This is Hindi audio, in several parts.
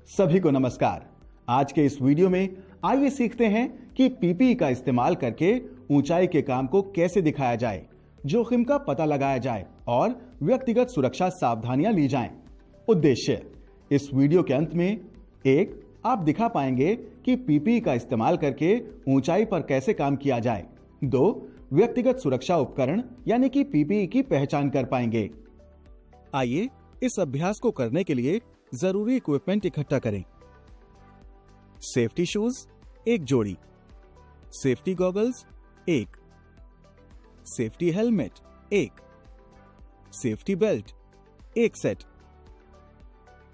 सभी को नमस्कार। आज के इस वीडियो में आइए सीखते हैं कि पीपीई का इस्तेमाल करके ऊंचाई के काम को कैसे दिखाया जाए, जोखिम का पता लगाया जाए और व्यक्तिगत सुरक्षा सावधानियां ली जाएं। उद्देश्य: इस वीडियो के अंत में आप दिखा पाएंगे कि पीपीई का इस्तेमाल करके ऊंचाई पर कैसे काम किया जाए। 2, व्यक्तिगत सुरक्षा उपकरण यानी कि पीपीई की पहचान कर पाएंगे। आइए इस अभ्यास को करने के लिए जरूरी इक्विपमेंट इकट्ठा करें। सेफ्टी शूज 1 जोड़ी, safety goggles 1, safety helmet 1, safety belt 1 set,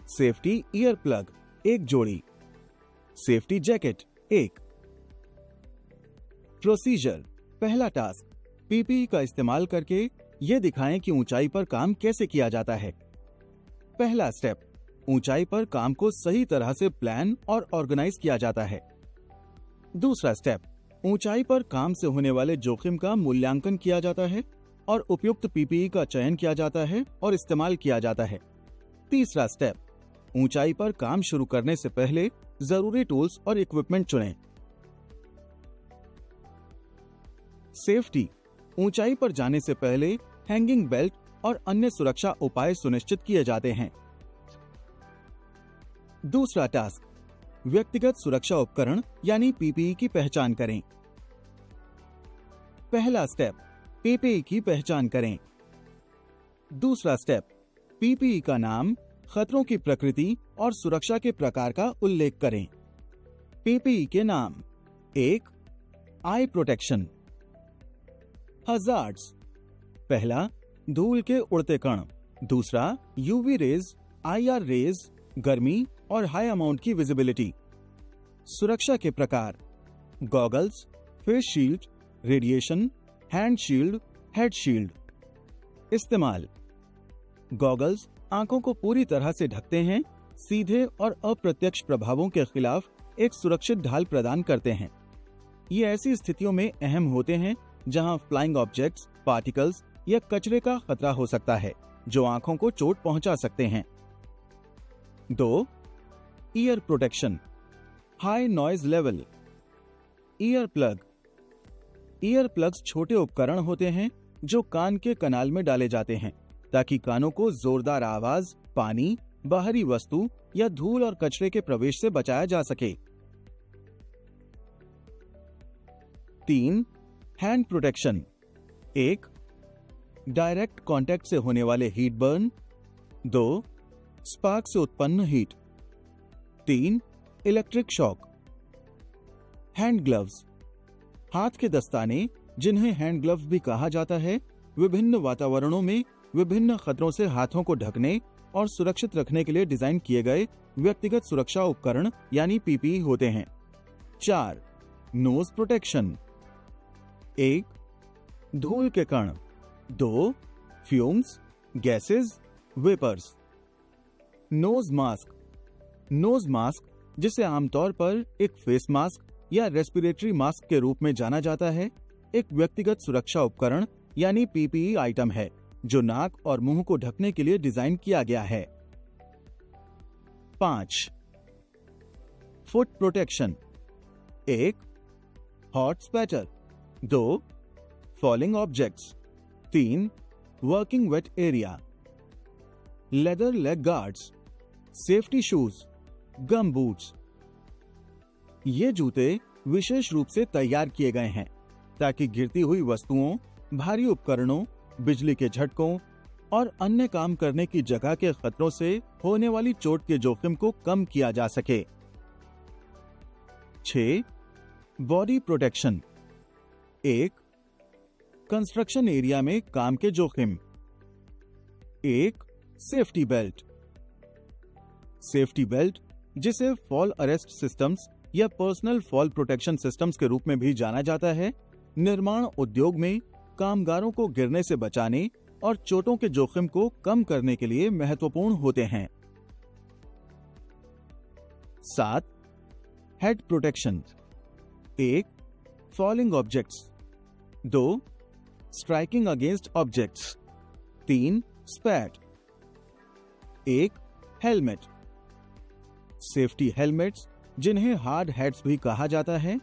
safety ear plug 1 जोड़ी, सेफ्टी जैकेट 1। प्रोसीजर: पहला टास्क, पीपीई का इस्तेमाल करके यह दिखाएं कि ऊंचाई पर काम कैसे किया जाता है। पहला स्टेप, ऊंचाई पर काम को सही तरह से प्लान और ऑर्गेनाइज किया जाता है। दूसरा स्टेप, ऊंचाई पर काम से होने वाले जोखिम का मूल्यांकन किया जाता है और उपयुक्त पीपीई का चयन किया जाता है और इस्तेमाल किया जाता है। तीसरा स्टेप, ऊंचाई पर काम शुरू करने से पहले जरूरी टूल्स और इक्विपमेंट चुनें। सेफ्टी: ऊंचाई पर जाने से पहले हैंगिंग बेल्ट और अन्य सुरक्षा उपाय सुनिश्चित किए जाते हैं। दूसरा टास्क, व्यक्तिगत सुरक्षा उपकरण यानी पीपीई की पहचान करें। पहला स्टेप, पीपीई की पहचान करें। दूसरा स्टेप, पीपीई का नाम, खतरों की प्रकृति और सुरक्षा के प्रकार का उल्लेख करें। पीपीई के नाम: 1, आई प्रोटेक्शन। हजार्ड्स: पहला, धूल के उड़ते कण। दूसरा, यूवी रेज, आईआर रेज, गर्मी और हाई अमाउंट की विजिबिलिटी। सुरक्षा के प्रकार: goggles, face shield, radiation, hand shield, head shield. इस्तेमाल: गॉगल्स आंखों को पूरी तरह से ढकते हैं, सीधे और अप्रत्यक्ष प्रभावों के खिलाफ एक सुरक्षित ढाल प्रदान करते हैं। ये ऐसी स्थितियों में अहम होते हैं जहां फ्लाइंग ऑब्जेक्ट्स, पार्टिकल्स या कचरे का खतरा हो सकता है जो आंखों को चोट पहुंचा सकते हैं। 2, year protection, high noise level. Ear plug: ear plugs छोटे उपकरण होते हैं जो कान के कनाल में डाले जाते हैं ताकि कानों को जोरदार आवाज, पानी, बाहरी वस्तु या धूल और कचरे के प्रवेश से बचाया जा सके। 3, हैंड प्रोटेक्शन। 1, डायरेक्ट कांटेक्ट से होने वाले हीट बर्न। 2, स्पार्क से उत्पन्न heat. 3, electric shock. Hand gloves: हाथ के दस्ताने, जिन्हें हैंड ग्लव्स भी कहा जाता है, विभिन्न वातावरणों में विभिन्न खतरों से हाथों को ढकने और सुरक्षित रखने के लिए डिजाइन किए गए व्यक्तिगत सुरक्षा उपकरण यानी पीपीई होते हैं। 4, नोज प्रोटेक्शन। 1, धूल के कण। 2, fumes, gases, vapours. Nose mask: nose mask, जिसे आमतौर पर एक फेस मास्क या रेस्पिरेटरी मास्क के रूप में जाना जाता है, एक व्यक्तिगत सुरक्षा उपकरण यानी पीपीई आइटम है जो नाक और मुंह को ढकने के लिए डिजाइन किया गया है। 5, foot protection. 1, hot spatter. 2, falling objects. 3, working wet area. Leather leg guards, safety shoes, gum boots. ये जूते विशेष रूप से तैयार किए गए हैं ताकि गिरती हुई वस्तुओं, भारी उपकरणों, बिजली के झटकों और अन्य काम करने की जगह के खतरों से होने वाली चोट के जोखिम को कम किया जा सके। 6, बॉडी प्रोटेक्शन। 1, कंस्ट्रक्शन एरिया में काम के जोखिम। 1, सेफ्टी बेल्ट। सेफ्टी बेल्ट, जिसे फॉल अरेस्ट सिस्टम्स या पर्सनल फॉल प्रोटेक्शन सिस्टम्स के रूप में भी जाना जाता है, निर्माण उद्योग में कामगारों को गिरने से बचाने और चोटों के जोखिम को कम करने के लिए महत्वपूर्ण होते हैं। 7, head protection. 1, falling objects. 2, striking against objects. 3, स्पैट। 1, helmet. Safety helmets, जिन्हें हार्ड हैट्स भी कहा जाता है,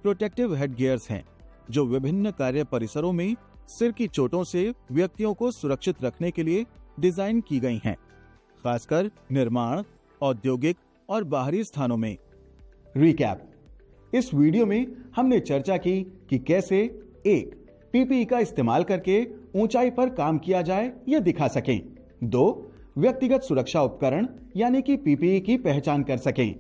प्रोटेक्टिव हेडगियर्स हैं जो विभिन्न कार्य परिसरों में सिर की चोटों से व्यक्तियों को सुरक्षित रखने के लिए डिजाइन की गई हैं, खासकर निर्माण, औद्योगिक और बाहरी स्थानों में। रिकैप: इस वीडियो में हमने चर्चा की कि कैसे 1. पीपीई का इस्तेमाल करके ऊंचाई पर काम किया जाए या दिखा सकें। 2. व्यक्तिगत सुरक्षा उपकरण यानी कि पीपीई की पहचान कर सकें।